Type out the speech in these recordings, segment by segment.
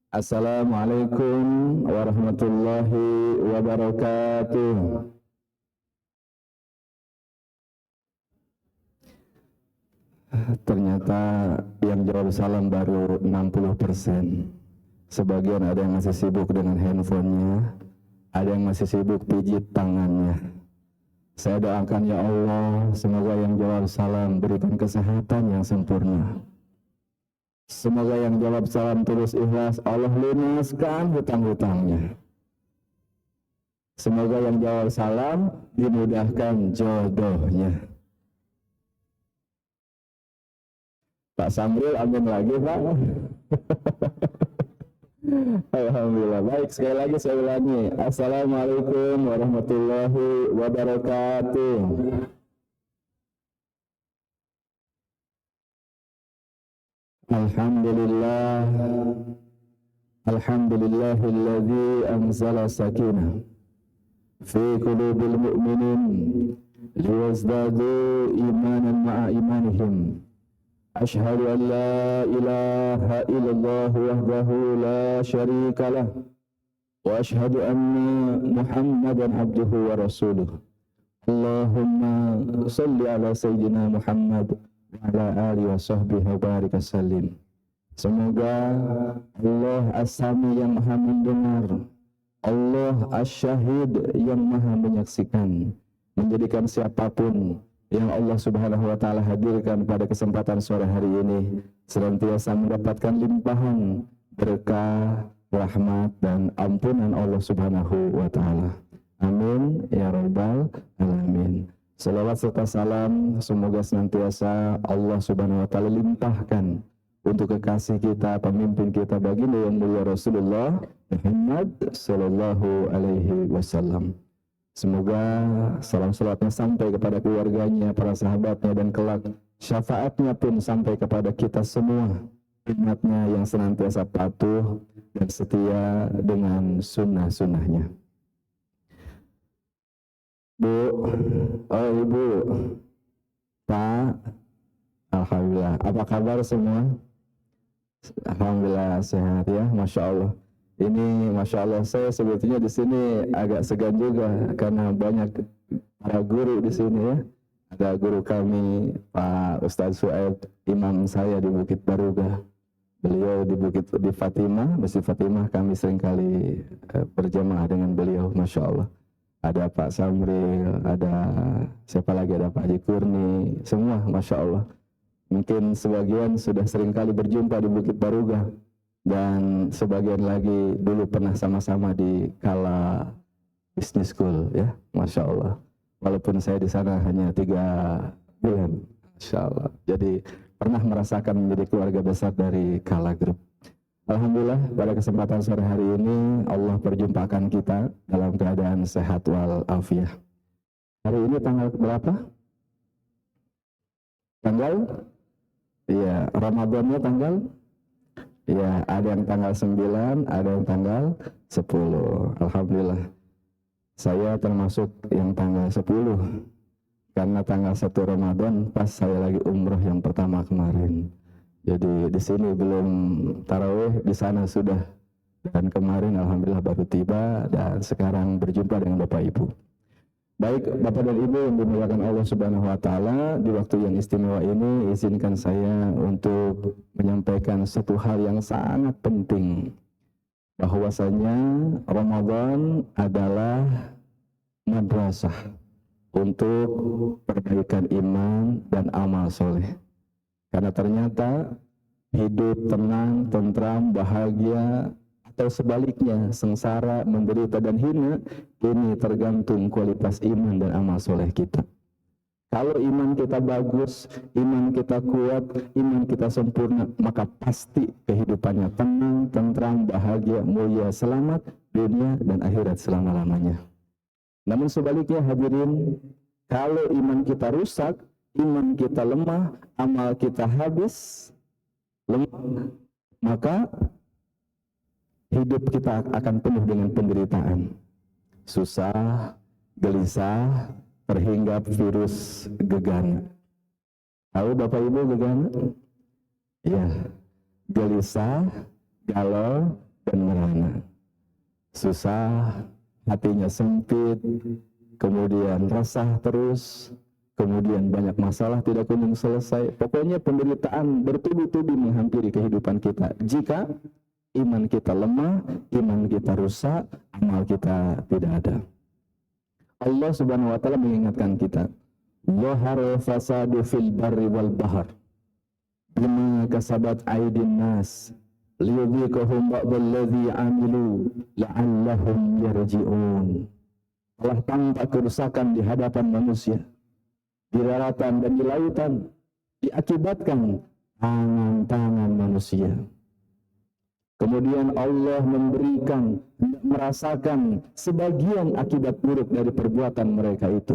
Assalamualaikum warahmatullahi wabarakatuh. Ternyata yang jawab salam baru 60%. Sebagian ada yang masih sibuk dengan handphonenya, ada yang masih sibuk pijit tangannya. Saya doakan ya Allah, semoga yang jawab salam berikan kesehatan yang sempurna. Semoga yang jawab salam tulus ikhlas, Allah lunaskan hutang-hutangnya. Semoga yang jawab salam dimudahkan jodohnya. Pak Samril, amin lagi Pak. Alhamdulillah. Baik, sekali lagi saya ulangi. Assalamualaikum warahmatullahi wabarakatuh. Alhamdulillah. Alhamdulillahilladzi anzala sakinah fi qulubil mu'minin liyazdadu imanan ma'a imanihim. Ashhadu an la ilaha illallah wahdahu la syarika lah wa ashhadu anna Muhammadan abduhu wa rasuluh. Allahumma salli ala sayyidina Muhammad wa ala alihi wa sahbihi wa barik wasallim. Semoga Allah As-Sami yang maha mendengar, Allah As-Syahid yang maha menyaksikan, menjadikan siapapun yang Allah Subhanahu wa taala hadirkan pada kesempatan sore hari ini senantiasa mendapatkan limpahan berkah, rahmat dan ampunan Allah Subhanahu wa taala. Amin ya rabbal alamin. Salawat serta salam semoga senantiasa Allah Subhanahu wa taala limpahkan untuk kekasih kita, pemimpin kita, baginda yang mulia Rasulullah Muhammad sallallahu alaihi wasallam. Semoga salam-salatnya sampai kepada keluarganya, para sahabatnya, dan kelak syafaatnya pun sampai kepada kita semua, umatnya yang senantiasa patuh dan setia dengan sunnah-sunnahnya. Bu, oh Ibu, Pak, Alhamdulillah, apa kabar semua? Alhamdulillah sehat ya, Masya Allah. Ini Masya Allah, saya sebetulnya di sini agak segan juga karena banyak para guru di sini ya. Ada guru kami Pak Ustadz Su'aib, imam saya di Bukit Barugah. Beliau di Fatimah, Masjid Fatimah, kami seringkali berjamaah dengan beliau, Masya Allah. Ada Pak Samril, ada siapa lagi, ada Pak Haji Kurni, semua Masya Allah. Mungkin sebagian sudah seringkali berjumpa di Bukit Barugah. Dan sebagian lagi dulu pernah sama-sama di Kala Business School ya, Masya Allah. Walaupun saya di sana hanya 3 bulan, Masya Allah. Jadi pernah merasakan menjadi keluarga besar dari Kala Group. Alhamdulillah pada kesempatan sore hari ini Allah perjumpakan kita dalam keadaan sehat walafiat. Hari ini tanggal berapa? Tanggal? Iya, Ramadannya tanggal? Ya, ada yang tanggal 9, ada yang tanggal 10. Alhamdulillah. Saya termasuk yang tanggal 10. Karena tanggal 1 Ramadan pas saya lagi umroh yang pertama kemarin. Jadi di sini belum tarawih, di sana sudah. Dan kemarin alhamdulillah baru tiba dan sekarang berjumpa dengan Bapak Ibu. Baik Bapak dan Ibu yang dimuliakan Allah Subhanahu wa taala, di waktu yang istimewa ini izinkan saya untuk menyampaikan satu hal yang sangat penting, bahwasanya Ramadan adalah madrasah untuk perbaikan iman dan amal soleh. Karena ternyata hidup tenang, tentram, bahagia, atau sebaliknya sengsara, menderita dan hina, ini tergantung kualitas iman dan amal soleh kita. Kalau iman kita bagus, iman kita kuat, iman kita sempurna, maka pasti kehidupannya tenang, tentram, bahagia, mulia, selamat dunia dan akhirat selama-lamanya. Namun sebaliknya hadirin, kalau iman kita rusak, iman kita lemah, amal kita habis, lemah, maka hidup kita akan penuh dengan penderitaan, susah, gelisah, terhinggap virus gegana. Tahu Bapak Ibu gegana? Ya, gelisah, galau, dan merana. Susah, hatinya sempit, kemudian resah terus, kemudian banyak masalah tidak kunjung selesai. Pokoknya penderitaan bertubi-tubi menghampiri kehidupan kita. Jika iman kita lemah, iman kita rusak, amal kita tidak ada. Allah Subhanahu wa taala mengingatkan kita, "Dhahara fasadu fil barri wal bahr bima kasabat aydin nas liyudhiqahum ba'dalladzi 'amilu la'allahum yarji'un." Telah tampak kerusakan di hadapan manusia, di daratan dan di lautan, diakibatkan tangan-tangan manusia. Kemudian Allah memberikan, merasakan sebagian akibat buruk dari perbuatan mereka itu,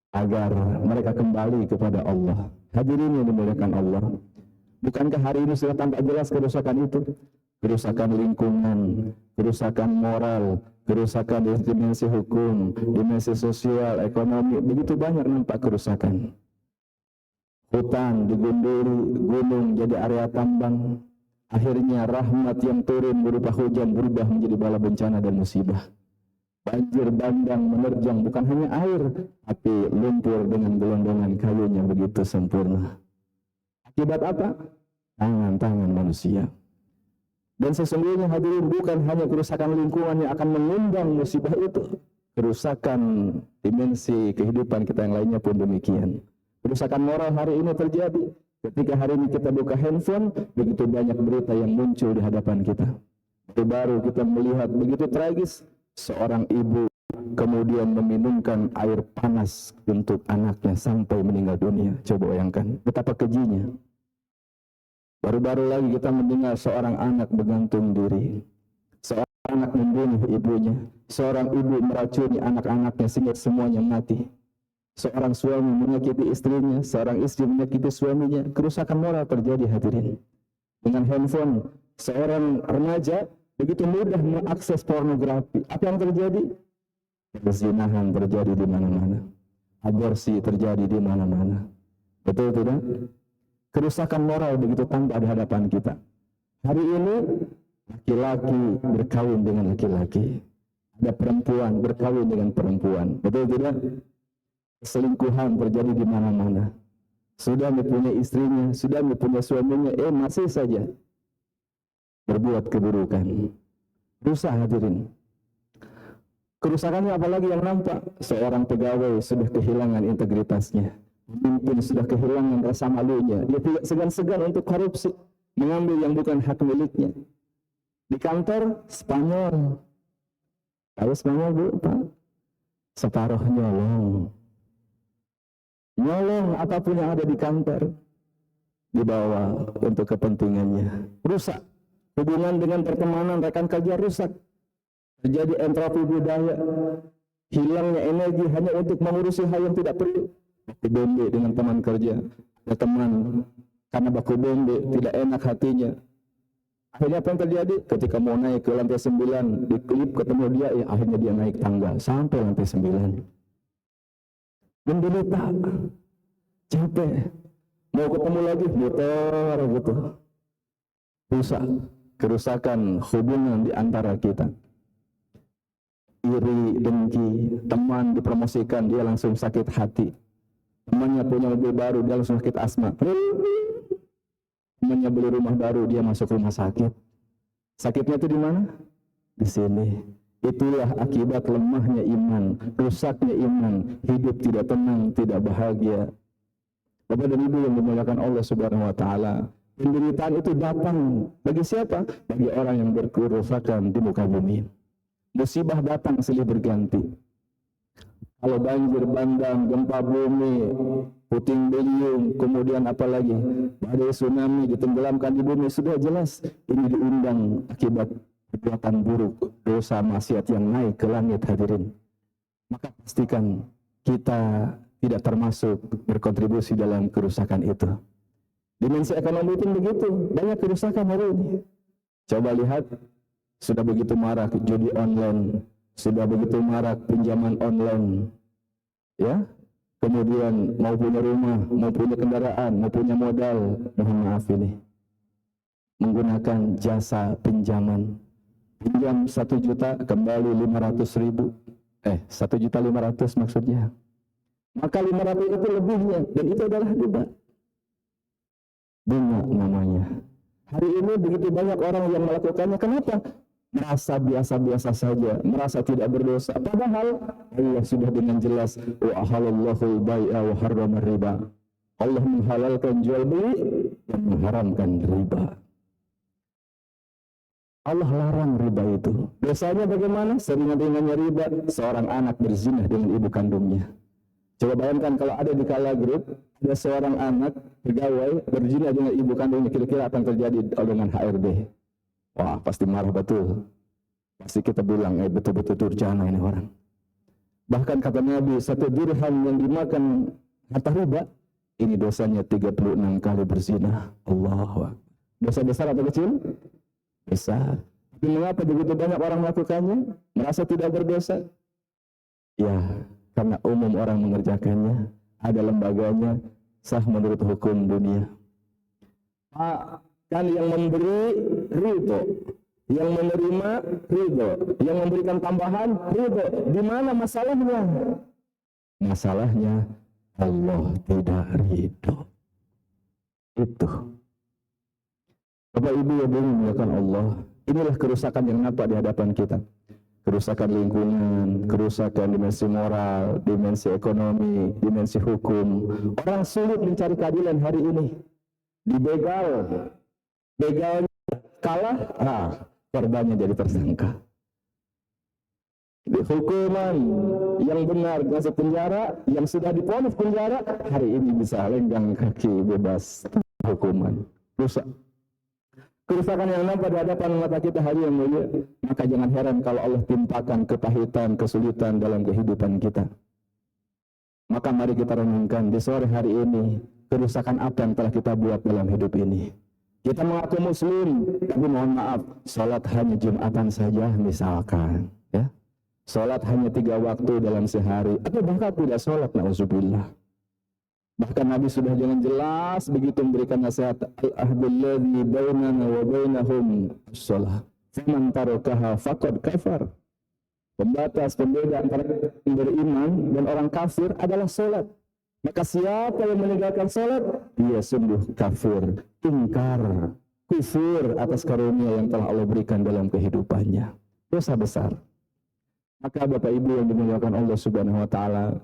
agar mereka kembali kepada Allah. Hadirin yang dimuliakan Allah, bukankah hari ini sudah tampak jelas kerusakan itu? Kerusakan lingkungan, kerusakan moral, kerusakan di dimensi hukum, dimensi sosial, ekonomi, begitu banyak nampak kerusakan. Hutan digunduri, gunung jadi area tambang. Akhirnya rahmat yang turun berupa hujan berubah menjadi bala bencana dan musibah. Banjir bandang menerjang bukan hanya air, tapi lumpur dengan gelondongan kayunya begitu sempurna. Akibat apa? Tangan-tangan manusia. Dan sesungguhnya hadirin, bukan hanya kerusakan lingkungan yang akan mengundang musibah itu. Kerusakan dimensi kehidupan kita yang lainnya pun demikian. Kerusakan moral hari ini terjadi. Ketika hari ini kita buka handphone, begitu banyak berita yang muncul di hadapan kita. Baru kita melihat begitu tragis, seorang ibu kemudian meminumkan air panas untuk anaknya sampai meninggal dunia. Coba bayangkan betapa kejinya. Baru-baru lagi kita mendengar seorang anak bergantung diri. Seorang anak membunuh ibunya. Seorang ibu meracuni anak-anaknya sehingga semuanya mati. Seorang suami menyakiti istrinya, seorang istri menyakiti suaminya. Kerusakan moral terjadi hadirin. Dengan handphone, seorang remaja begitu mudah mengakses pornografi. Apa yang terjadi? Perzinahan terjadi di mana-mana. Aborsi terjadi di mana-mana. Betul tidak? Kerusakan moral begitu tampak di hadapan kita. Hari ini laki-laki berkawin dengan laki-laki. Ada perempuan berkawin dengan perempuan. Betul tidak? Selingkuhan terjadi di mana-mana. Sudah mempunyai istrinya, sudah mempunyai suaminya, masih saja berbuat keburukan. Rusak hadirin. Kerusakannya apalagi yang nampak? Seorang pegawai sudah kehilangan integritasnya. Pemimpin sudah kehilangan rasa malunya. Dia tidak segan-segan untuk korupsi, mengambil yang bukan hak miliknya. Di kantor Spanyol. Tahu Spanyol, Bu? Pak? Separuh nyolong. Nyolong apapun yang ada di kantor, dibawa untuk kepentingannya. Rusak. Hubungan dengan pertemanan, rekan kerja rusak. Terjadi entropi budaya. Hilangnya energi hanya untuk mengurusi hal yang tidak perlu. Baku bombe dengan teman kerja. Ada teman, karena baku bombe tidak enak hatinya. Akhirnya apa yang terjadi? Ketika mau naik ke lantai 9, di klip ketemu dia, akhirnya dia naik tangga sampai lantai 9. Menderita, capek, mau ketemu lagi, muter gitu. Rusak, kerusakan hubungan di antara kita. Iri, dengki, teman dipromosikan, dia langsung sakit hati. Temannya punya mobil baru, dia langsung sakit asma. Temannya beli rumah baru, dia masuk rumah sakit. Sakitnya itu di mana? Di sini. Itulah akibat lemahnya iman, rusaknya iman, hidup tidak tenang, tidak bahagia. Bapak dan Ibu yang dimuliakan Allah Subhanahu wa taala, penderitaan itu datang bagi siapa? Bagi orang yang berkerusakan di muka bumi. Musibah datang silih berganti. Kalau banjir bandang, gempa bumi, puting beliung, kemudian apalagi badai tsunami ditenggelamkan di bumi, sudah jelas ini diundang akibat perbuatan buruk, dosa maksiat yang naik ke langit hadirin. Maka pastikan kita tidak termasuk berkontribusi dalam kerusakan itu. Dimensi ekonomi pun begitu, banyak kerusakan hari ini. Coba lihat, sudah begitu marak judi online, sudah begitu marak pinjaman online, ya. Kemudian mau punya rumah, mau punya kendaraan, mau punya modal, mohon maaf ini menggunakan jasa pinjaman. Pinjam 1 juta kembali 500.000. 1.500.000 maksudnya. Maka 500 itu lebihnya, dan itu adalah riba. Bunga namanya. Hari ini begitu banyak orang yang melakukannya. Kenapa? Merasa biasa-biasa saja, merasa tidak berdosa. Padahal Allah sudah dengan jelas, wa ahallallahu al-bai'a wa harrama riba. Allah menghalalkan jual beli dan mengharamkan riba. Allah larang riba itu. Dosanya bagaimana? Seringan-ringannya riba, seorang anak berzina dengan ibu kandungnya. Coba bayangkan kalau ada di Kala Group, ada seorang anak pegawai berzina dengan ibu kandungnya, kira-kira apa yang terjadi dengan HRD? Wah, pasti marah betul. Pasti kita bilang, betul-betul durjana ini orang. Bahkan kata Nabi, 1 dirham yang dimakan harta riba, ini dosanya 36 kali berzina. Allahu Akbar. Dosa besar atau kecil? Besar. Tapi mengapa begitu banyak orang melakukannya? Merasa tidak berdosa? Ya, karena umum orang mengerjakannya, ada lembaganya, sah menurut hukum dunia. Kan yang memberi ridho, yang menerima ridho, yang memberikan tambahan ridho. Di mana masalahnya? Masalahnya Allah tidak ridho. Itu. Bapak Ibu yang dimuliakan Allah, inilah kerusakan yang nampak di hadapan kita. Kerusakan lingkungan, kerusakan dimensi moral, dimensi ekonomi, dimensi hukum. Orang sulit mencari keadilan hari ini. Dibegal, begalnya kalah, korbannya jadi tersangka. Di hukuman yang benar masuk penjara, yang sudah divonis penjara, hari ini bisa lenggang kaki bebas hukuman. Rusak. Kerusakan yang nampak di hadapan mata kita hari yang mulia, maka jangan heran kalau Allah timpakan kepahitan, kesulitan dalam kehidupan kita. Maka mari kita renungkan di sore hari ini, kerusakan apa yang telah kita buat dalam hidup ini. Kita mengaku muslim, tapi mohon maaf, sholat hanya Jumatan saja misalkan. Ya, sholat hanya 3 waktu dalam sehari, atau bahkan tidak sholat, na'udzubillah. Bahkan Nabi sudah dengan jelas begitu memberikan nasihat, al-ahdul ladzi bainana wa bainahum shalah. Faman tarakaha faqad kafar. Pembatas, pembeda antara yang beriman dan orang kafir adalah salat. Maka siapa yang meninggalkan salat, dia sungguh kafir, ingkar, kufur atas karunia yang telah Allah berikan dalam kehidupannya. Dosa besar. Maka Bapak Ibu yang dimuliakan Allah Subhanahu wa taala,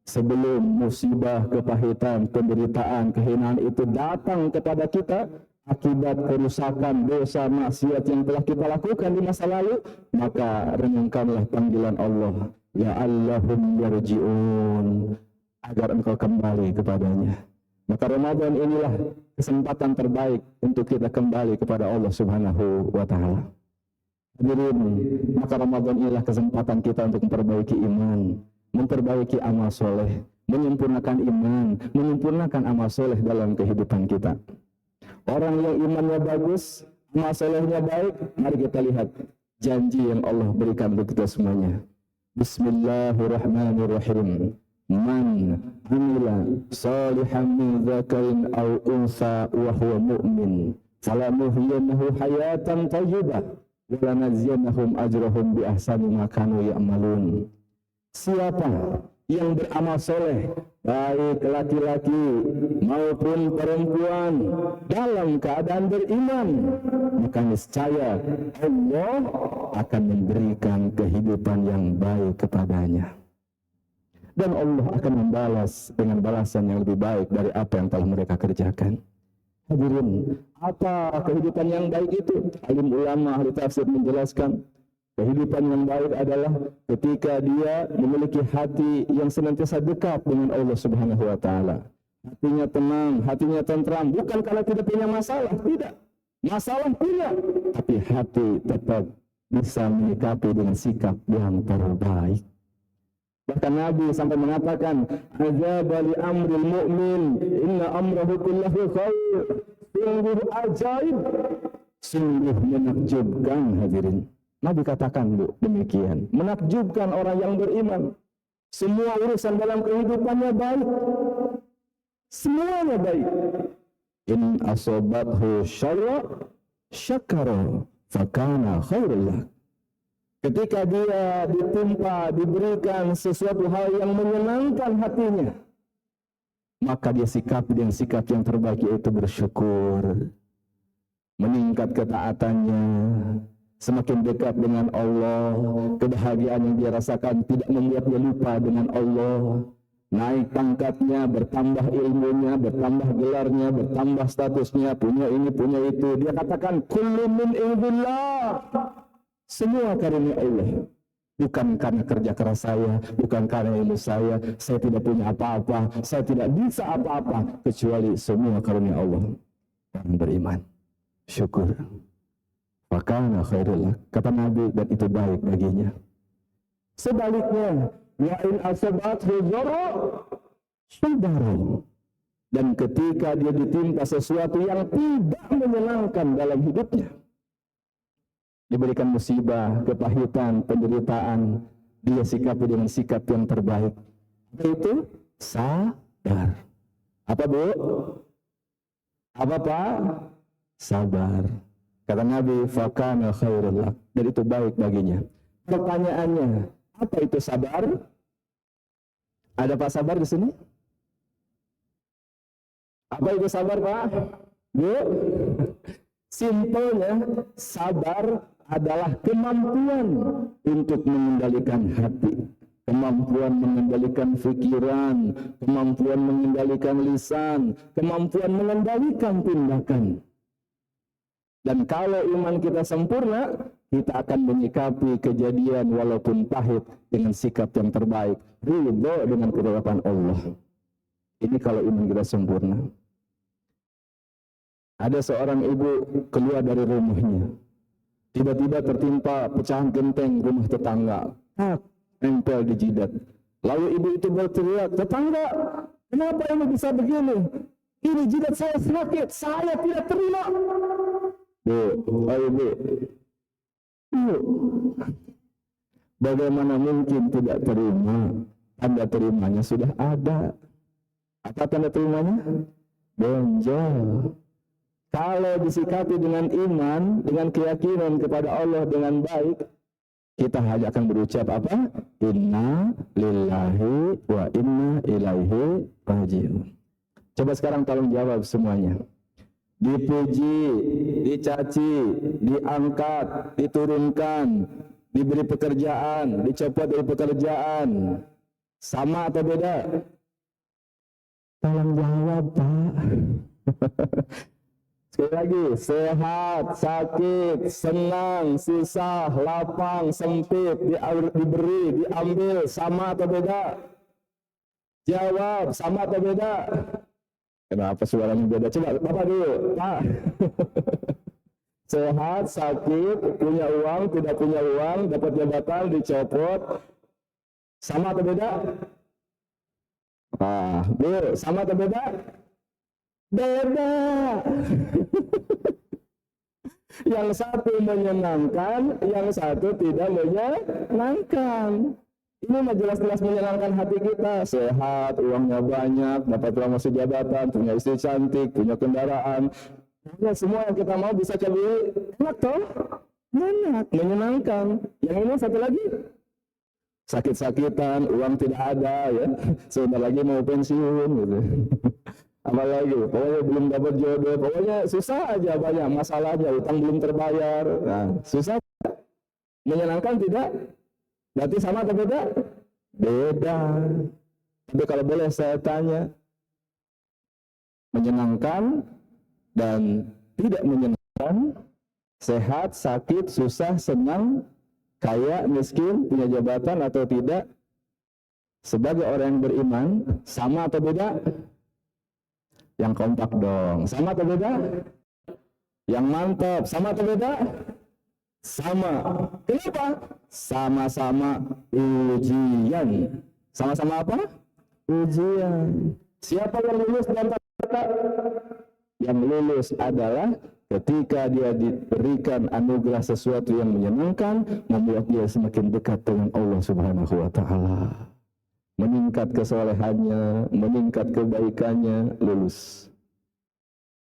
sebelum musibah, kepahitan, penderitaan, kehinaan itu datang kepada kita akibat kerusakan, dosa, maksiat yang telah kita lakukan di masa lalu, maka renungkanlah panggilan Allah, ya Allahum yarji'un, agar engkau kembali kepadanya. Maka Ramadan inilah kesempatan terbaik untuk kita kembali kepada Allah Subhanahu wa taala. Hadirin, maka Ramadan inilah kesempatan kita untuk memperbaiki iman, memperbaiki amal soleh, menyempurnakan iman, menyempurnakan amal soleh dalam kehidupan kita. Orang yang imannya bagus, amal solehnya baik, mari kita lihat janji yang Allah berikan untuk kita semuanya. Bismillahirrahmanirrahim. Man amila salihan min dzakarin aw unsa wa huwa mu'min falanuhyiyannahu hayatan thayyibah wa lanajziyannahum ajrahum bi ahsani ma kanu ya'malun. Siapa yang beramal soleh, baik laki-laki maupun perempuan, dalam keadaan beriman, maka niscaya Allah akan memberikan kehidupan yang baik kepadanya. Dan Allah akan membalas dengan balasan yang lebih baik dari apa yang telah mereka kerjakan. Hadirin, apa kehidupan yang baik itu? Alim ulama ahli tafsir menjelaskan, kehidupan yang baik adalah ketika dia memiliki hati yang senantiasa dekat dengan Allah Subhanahu wa taala. Hatinya tenang, hatinya tentram, bukan karena tidak punya masalah, tidak. Masalah punya, tapi hati tetap bisa menyikapi dengan sikap yang terbaik. Bahkan Nabi sampai mengatakan, "Ajaba li amril mu'min, inna amrahu kullahu khair." Sungguh ajaib, sungguh menakjubkan, hadirin. Nabi katakan demikian, menakjubkan orang yang beriman. Semua urusan dalam kehidupannya baik, semuanya baik. In asobathu syarra syakara fakana khairul lak. Ketika dia ditimpa, diberikan sesuatu hal yang menyenangkan hatinya, maka dia sikapi dengan sikap yang terbaik, yaitu bersyukur, meningkat ketaatannya, semakin dekat dengan Allah. Kebahagiaan yang dia rasakan tidak membuat dia lupa dengan Allah. Naik pangkatnya, bertambah ilmunya, bertambah gelarnya, bertambah statusnya, punya ini, punya itu. Dia katakan, kullu min indillah. Semua karunia Allah. Bukan karena kerja keras saya, bukan karena ilmu saya tidak punya apa-apa, saya tidak bisa apa-apa, kecuali semua karunia Allah. Orang beriman, syukur. Fakana khairul lak, kata Nabi, dan itu baik baginya. Sebaliknya, wa in asabathu dharra sabara. Dan ketika dia ditimpa sesuatu yang tidak menyenangkan dalam hidupnya, diberikan musibah, kepahitan, penderitaan, dia sikapi dengan sikap yang terbaik. Itu sabar. Apa Bu? Apa Pak? Sabar. Kata Nabi, fakana khairul lak, dan itu baik baginya. Pertanyaannya, apa itu sabar? Ada Pak Sabar di sini? Apa itu sabar Pak? Bu? Simpelnya, sabar adalah kemampuan untuk mengendalikan hati, kemampuan mengendalikan pikiran, kemampuan mengendalikan lisan, kemampuan mengendalikan tindakan. Dan kalau iman kita sempurna, kita akan menyikapi kejadian walaupun pahit dengan sikap yang terbaik, ridho dengan ketetapan Allah. Ini kalau iman kita sempurna. Ada seorang ibu keluar dari rumahnya, tiba-tiba tertimpa pecahan genteng rumah tetangga, nempel di jidat. Lalu ibu itu berteriak, tetangga, kenapa ini bisa begini? Ini jidat saya sakit, saya tidak terima. Bu, ayo Bu. Bagaimana mungkin tidak terima? Tanda terimanya sudah ada. Apa tanda terimanya? Benjol. Kalau disikapi dengan iman, dengan keyakinan kepada Allah dengan baik, kita hanya akan berucap apa? Inna lillahi wa inna ilaihi raji'un. Coba sekarang tolong jawab semuanya. Dipuji, dicaci, diangkat, diturunkan, diberi pekerjaan, dicopot dari pekerjaan, sama atau beda? Tolong jawab Pak. Sekali lagi, sehat, sakit, senang, susah, lapang, sempit, diberi, diambil, sama atau beda? Jawab, sama atau beda? Kenapa suaranya beda? Coba Bapak dulu, Pak. Sehat, sakit, punya uang, tidak punya uang, dapat jabatan, dicopot, sama atau beda? Bu, sama atau beda? Beda. Yang satu menyenangkan, yang satu tidak menyenangkan. Ini mah jelas-jelas menyenangkan hati kita. Sehat, uangnya banyak, dapat promosi jabatan, punya istri cantik, punya kendaraan. Ya, semua yang kita mau bisa cari. Enak toh? Enak, menyenangkan. Yang ini satu lagi, sakit-sakitan, uang tidak ada ya. Sebentar lagi mau pensiun gitu. Apalagi, pokoknya belum dapat jodoh, pokoknya susah aja, banyak masalahnya, utang belum terbayar. Nah, susah. Menyenangkan tidak? Berarti sama atau beda? Beda. Tapi kalau boleh saya tanya, menyenangkan dan tidak menyenangkan, sehat, sakit, susah, senang, kaya, miskin, punya jabatan atau tidak, sebagai orang yang beriman, sama atau beda? Yang kompak dong, sama atau beda? Yang mantap, sama atau beda? Sama. Kenapa? Sama-sama ujian. Sama-sama apa? Ujian. Siapa yang lulus dan tak? Yang lulus adalah ketika dia diberikan anugerah sesuatu yang menyenangkan, membuat dia semakin dekat dengan Allah Subhanahu wa Ta'ala. Meningkat kesolehannya, meningkat kebaikannya, lulus.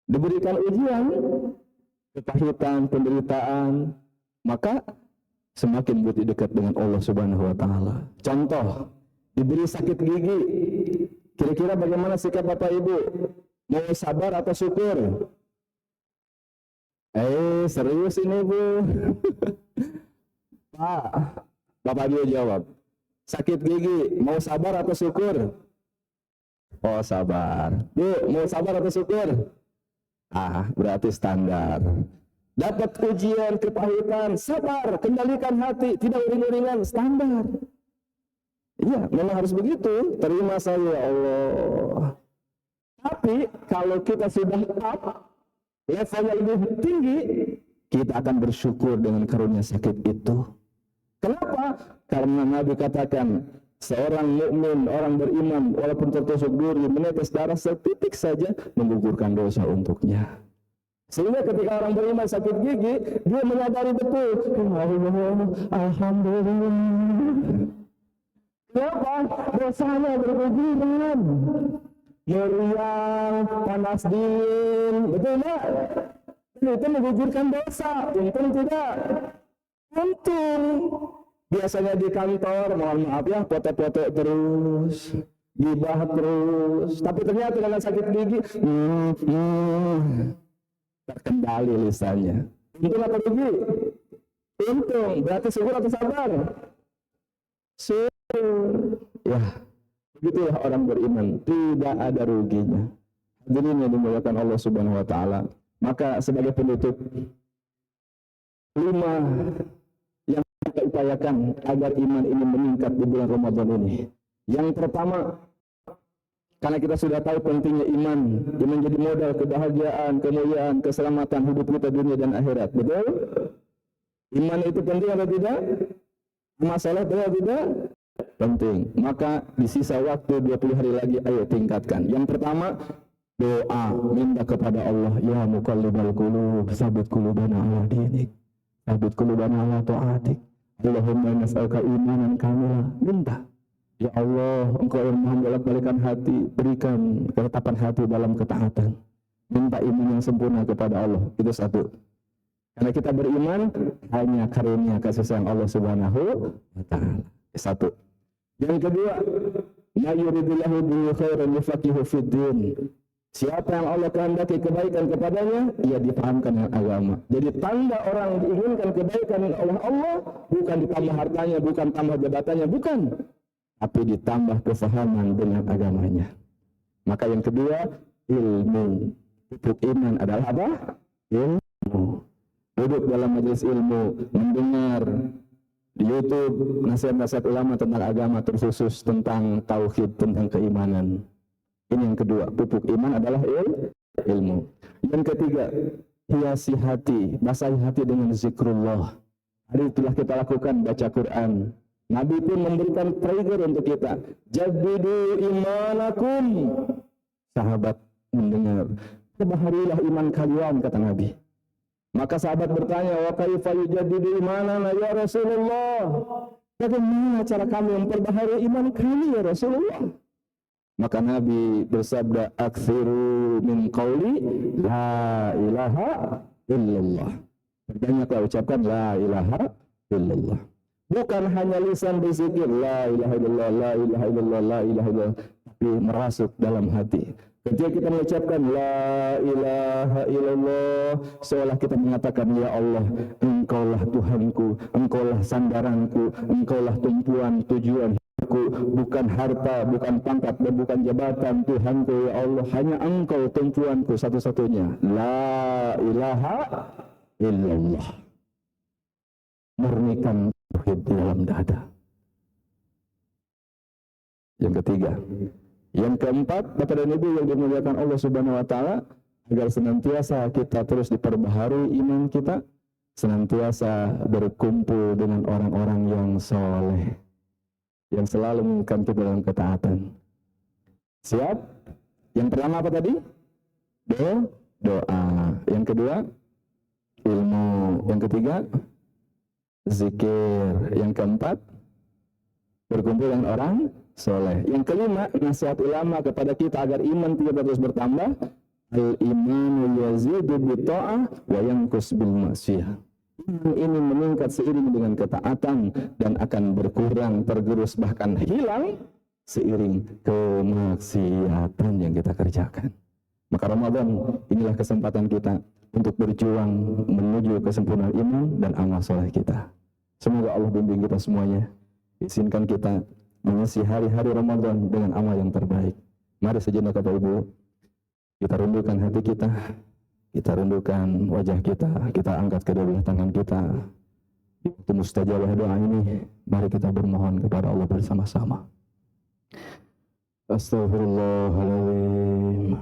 Diberikan ujian, kepahitan, penderitaan, maka semakin butuh dekat dengan Allah Subhanahu wa taala. Contoh, diberi sakit gigi. Kira-kira bagaimana sikap Bapak Ibu? Mau sabar atau syukur? Serius ini, Bu. Pak, Bapak Ibu jawab. Sakit gigi, mau sabar atau syukur? Oh, sabar. Bu, mau sabar atau syukur? Berarti standar. Dapat ujian, kepahitan, sabar, kendalikan hati, tidak uring-uringan, standar. Iya, memang harus begitu. Terima saya, ya Allah. Tapi kalau kita sudah up, levelnya lebih tinggi, kita akan bersyukur dengan karunia sakit itu. Kenapa? Karena Nabi katakan, seorang mukmin, orang beriman, walaupun tertusuk duri, menetes darah setitik saja, menggugurkan dosa untuknya. Sehingga ketika orang beriman sakit gigi, dia menyadari betul, alhamdulillah. Kenapa? Dosanya berguguran, meriang, panas dingin, betul nggak? Itu menggugurkan dosa, untung tidak? Untung. Biasanya di kantor, mohon maaf ya, foto-foto terus, gibah terus, tapi ternyata dengan sakit gigi, terkendali lisannya. Untung apa rugi? Untung, berarti syukur atau sabar? Syukur. Ya, begitulah orang beriman, tidak ada ruginya. Hadirin yang dimuliakan Allah Subhanahu wa taala. Maka sebagai penutup, 5 yang kita upayakan agar iman ini meningkat di bulan Ramadan ini. Yang pertama, karena kita sudah tahu pentingnya iman, yang menjadi modal kebahagiaan, kemuliaan, keselamatan hidup kita dunia dan akhirat. Betul? Iman itu penting atau tidak? Masalah betul atau tidak? Penting. Maka di sisa waktu 20 hari lagi, ayo tingkatkan. Yang pertama, doa, minta kepada Allah, ya muqallibal qulub, tsabit qulubana ala dinik, tsabit qulubana ala ta'atik, Allahumma nas'aluka imanan kamilah. Minta, ya Allah, Engkau yang Maha membolak-balikan hati, berikan ketetapan hati dalam ketaatan. Minta iman yang sempurna kepada Allah. Itu satu. Karena kita beriman hanya karunia kasih sayang Allah Subhanahu wa taala. Satu. Yang kedua, ma yuridillahu bihi khairan yufaqihu fid din. Siapa yang Allah kehendaki kebaikan kepadanya, ia dipahamkan dengan agama. Jadi tanda orang diinginkan kebaikan oleh Allah bukan ditambah hartanya, bukan tambah jabatannya, bukan, tapi ditambah kefahaman dengan agamanya. Maka yang kedua, ilmu. Pupuk iman adalah apa? Ilmu. Duduk dalam majelis ilmu, mendengar di YouTube nasihat-nasihat ulama tentang agama, terkhusus tentang tauhid, tentang keimanan. Ini yang kedua, pupuk iman adalah ilmu. Yang ketiga, hiasi hati, basahi hati dengan zikrullah. Hari itulah kita lakukan, baca Quran. Nabi pun memberikan trigger untuk kita. Jaddidu imanakum. Sahabat mendengar, perbaharilah iman kalian, kata Nabi. Maka sahabat bertanya, wa kaifa yujaddidu imanana ya Rasulullah? Bagaimana cara kami memperbaharui iman kami ya Rasulullah? Maka Nabi bersabda, aktsiru min qauli la ilaha illallah. Banyaklah ucapkan la ilaha illallah. Bukan hanya lisan berzikir la ilaha illallah, la ilaha illallah, la ilaha illallah, tapi merasuk dalam hati. Ketika kita mengucapkan la ilaha illallah, seolah kita mengatakan, ya Allah, Engkaulah Tuhanku, Engkaulah sandaranku, Engkaulah tumpuan tujuan hidupku, bukan harta, bukan pangkat, dan bukan jabatan. Tuhanku, ya Allah, hanya Engkau tumpuanku satu-satunya. La ilaha illallah. Murnikan tauhid di dalam dada. Yang ketiga. Yang keempat, Bapak dan Ibu yang dimuliakan Allah Subhanahu wa taala, agar senantiasa kita terus diperbaharui iman kita, senantiasa berkumpul dengan orang-orang yang soleh, yang selalu menginginkan kita dalam ketaatan. Siap? Yang pertama apa tadi? Doa. Yang kedua, ilmu. Yang ketiga, zikir. Yang keempat, berkumpul dengan orang soleh. Yang kelima, nasihat ulama kepada kita agar iman kita terus bertambah. Al-imanu yazidu bi-ta'ah wa yanqus bil-ma'siyah. Ini meningkat seiring dengan ketaatan dan akan berkurang, tergerus, bahkan hilang seiring kemaksiatan yang kita kerjakan. Maka Ramadan inilah kesempatan kita untuk berjuang menuju kesempurnaan iman dan amal soleh kita. Semoga Allah bimbing kita semuanya. Izinkan kita mengisi hari-hari Ramadan dengan amal yang terbaik. Mari sejenak Bapak Ibu, kita rindukan hati kita rindukan wajah kita angkat kedua belah tangan kita. Di waktu mustajabah doa ini, mari kita bermohon kepada Allah bersama-sama. Astaghfirullahaladzim,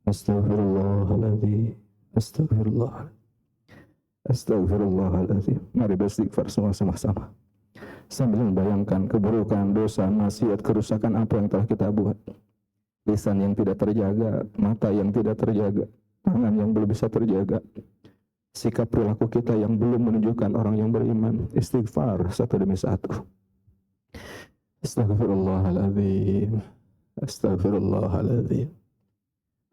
astaghfirullahaladzim, astaghfirullahaladzim. Mari beristighfar sama-sama sambil membayangkan keburukan, dosa, maksiat, kerusakan apa yang telah kita buat. Lisan yang tidak terjaga, mata yang tidak terjaga, tangan yang belum bisa terjaga, sikap perilaku kita yang belum menunjukkan orang yang beriman. Istighfar satu demi satu. Astaghfirullahaladzim, astaghfirullahaladzim,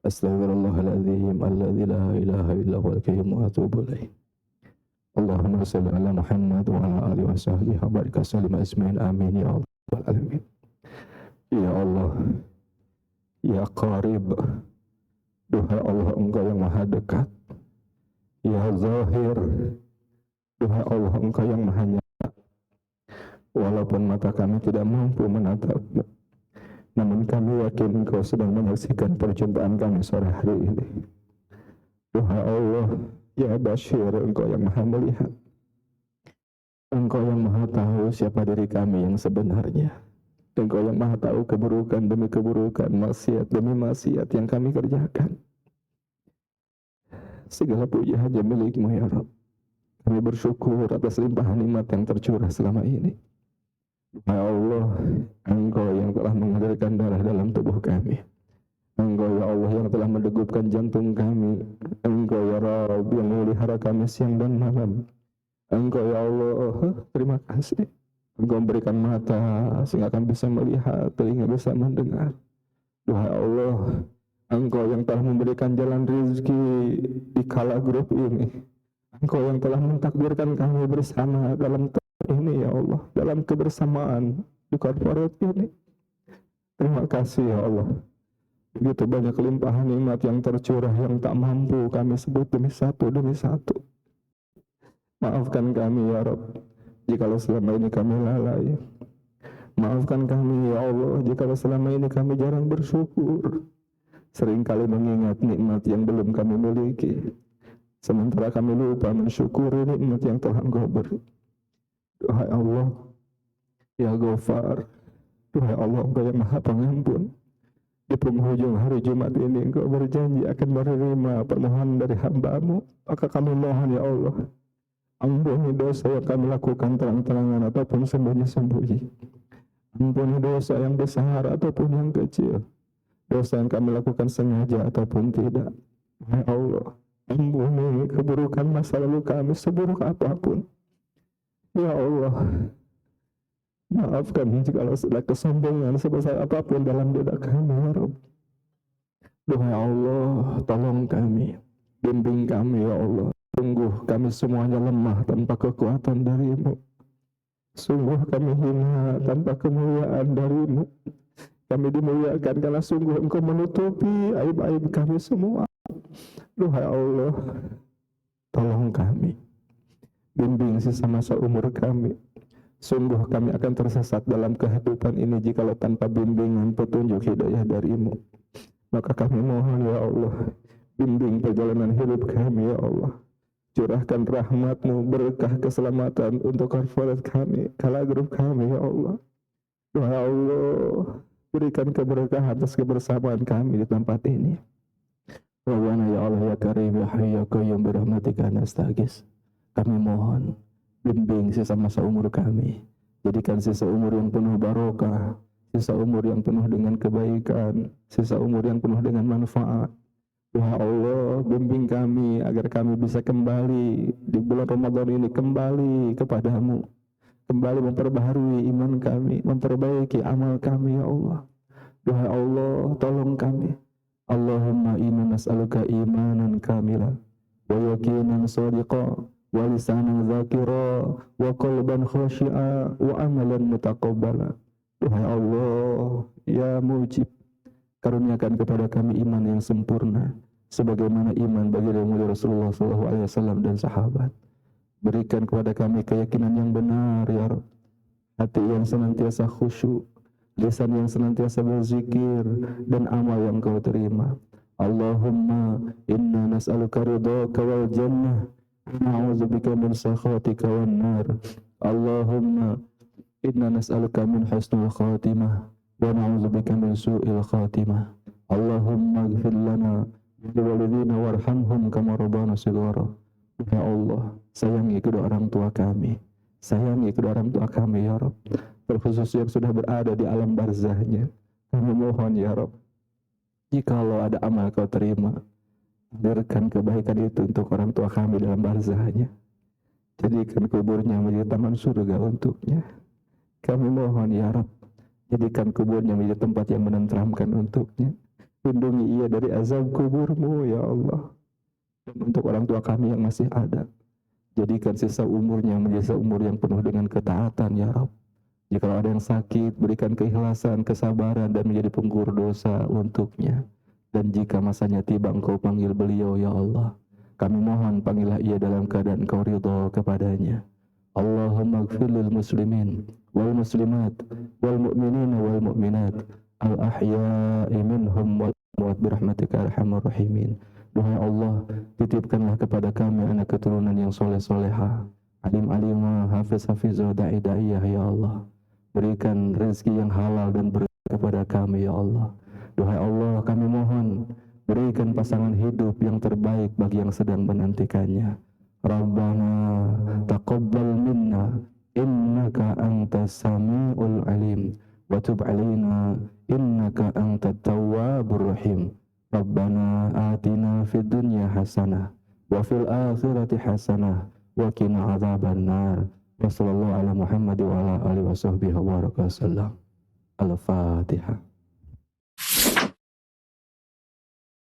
astaghfirullahaladzim, alladzi la ilaha illa huwal qayyum wa atubu ilaih. Allahumma shalli ala Muhammad wa ala alihi wa sahbihi wa barik sallim asma'il amin ya Allah alamin. Ya Allah, ya Qarib, duhai Allah Engkau yang maha dekat. Ya Zahir, duhai Allah Engkau yang maha nyata. Walaupun mata kami tidak mampu menatapmu, namun kami yakin Engkau sedang menyaksikan perjumpaan kami sore hari ini. Duhai Allah, ya Bashir, Engkau yang maha melihat. Engkau yang maha tahu siapa diri kami yang sebenarnya. Engkau yang maha tahu keburukan demi keburukan, maksiat demi maksiat yang kami kerjakan. Segala puji hanya milik-Mu ya Rabb. Kami bersyukur atas limpahan nikmat yang tercurah selama ini. Ya Allah, Engkau yang telah mengalirkan darah dalam tubuh kami. Engkau ya Allah yang telah mendegupkan jantung kami. Engkau ya Rabb yang memelihara kami siang dan malam. Engkau ya Allah, terima kasih. Engkau memberikan mata sehingga kami bisa melihat, telinga bisa mendengar. Duhai Allah, Engkau yang telah memberikan jalan rezeki di kala grup ini. Engkau yang telah mentakdirkan kami bersama dalam ini ya Allah, dalam kebersamaan di korporat ini. Terima kasih ya Allah. Begitu banyak limpahan nikmat yang tercurah yang tak mampu kami sebut demi satu. Maafkan kami ya Rabb jikalau selama ini kami lalai. Maafkan kami ya Allah jikalau selama ini kami jarang bersyukur. Seringkali mengingat nikmat yang belum kami miliki, sementara kami lupa mensyukuri nikmat yang telah Engkau beri. Duhai Allah, ya Ghafar, duhai Allah Engkau yang maha pengampun. Di penghujung hari Jumat ini Engkau berjanji akan menerima permohonan dari hamba-Mu. Maka kami mohon ya Allah, ampuni dosa yang kami lakukan terang-terangan ataupun sembunyi-sembunyi. Ampuni dosa yang besar ataupun yang kecil. Dosa yang kami lakukan sengaja ataupun tidak. Ya Allah, ampuni keburukan masa lalu kami seburuk apapun. Ya Allah, maafkan jika ada kesombongan sebesar apapun dalam diri kami, ya Rabb. Duhai Allah, tolong kami, bimbing kami, ya Allah. Sungguh kami semuanya lemah tanpa kekuatan dari-Mu. Sungguh kami hina tanpa kemuliaan dari-Mu. Kami dimuliakan karena sungguh Engkau menutupi aib-aib kami semua. Duhai Allah, tolong kami, bimbing sisa masa umur kami. Sungguh kami akan tersesat dalam kehidupan ini jikalau tanpa bimbingan petunjuk hidayah dari-Mu. Maka kami mohon ya Allah, bimbing perjalanan hidup kami ya Allah. Curahkan rahmat-Mu, berkah keselamatan untuk korporat kami, kala grup kami ya Allah. Duhai Allah, berikan keberkahan atas kebersamaan kami di tempat ini. Rabbana ya Allah ya Karim ya Hayy ya Qayyum birahmatika nastaghits. Kami mohon bimbing sisa masa umur kami. Jadikan sisa umur yang penuh barokah, sisa umur yang penuh dengan kebaikan, sisa umur yang penuh dengan manfaat. Duhai Allah, bimbing kami agar kami bisa kembali di bulan Ramadan ini kembali kepadamu. Kembali memperbaharui iman kami, memperbaiki amal kami ya Allah. Duhai Allah, tolong kami. Allahumma inna nas'aluka imanan kamila wa yaqinan sadiqa wa lisanan zakira wa qalban khashi'a wa amalan mutaqabbala. Duhai Allah, ya Mujib, karuniakan kepada kami iman yang sempurna sebagaimana iman bagi mulia Rasulullah SAW dan sahabat. Berikan kepada kami keyakinan yang benar ya Rabb, hati yang senantiasa khusyuk, lisan yang senantiasa berzikir, dan amal yang Kau terima. Allahumma inna nas'aluka ridhaka wal jannah wa na'udzubika min sakhatika wan nar. Allahumma inna nas'aluka min husnul khatimah wa na'udzubika min su'il khatimah. Allahumma ighfir lana wa walidina warhamhum kama rabbana shighara. Ya Allah, sayangi kedua orang tua kami, sayangi kedua orang tua kami ya Rabb, terkhusus yang sudah berada di alam barzahnya. Kami mohon ya Rabb, jikalau ada amal Kau terima, berikan kebaikan itu untuk orang tua kami dalam barzahnya. Jadikan kuburnya menjadi taman surga untuknya. Kami mohon ya Rabb, jadikan kuburnya menjadi tempat yang menenteramkan untuknya. Lindungi ia dari azab kuburmu ya Allah. Dan untuk orang tua kami yang masih ada, jadikan sisa umurnya menjadi sisa umur yang penuh dengan ketaatan ya Rabb. Jika ada yang sakit, berikan keikhlasan, kesabaran, dan menjadi penggur dosa untuknya. Dan jika masanya tiba Engkau panggil beliau ya Allah, kami mohon panggillah ia dalam keadaan Engkau ridha kepadanya. Allahumma ighfir lil muslimin wal muslimat wal mu'minina wal mu'minat al ahya'i minhum wal amwat birahmatika arhamar rahimin. Duhai Allah, titipkanlah kepada kami anak keturunan yang soleh-soleha, alim-alimah, hafiz-hafizah, da'i-da'iyah ya Allah. Berikan rezeki yang halal dan berkah kepada kami ya Allah. Duhai Allah, kami mohon berikan pasangan hidup yang terbaik bagi yang sedang menantikannya. Rabbana taqabbal minna innaka antas samiul alim wa tub alaina innaka antat tawwabur rahim. Rabbana atina fid dunya hasanah wa fil akhirati hasanah wa qina adzabannar. Wassallallahu ala Muhammad wa ala alihi wa sahbihi wa baraka wasallam. Al-Fatihah.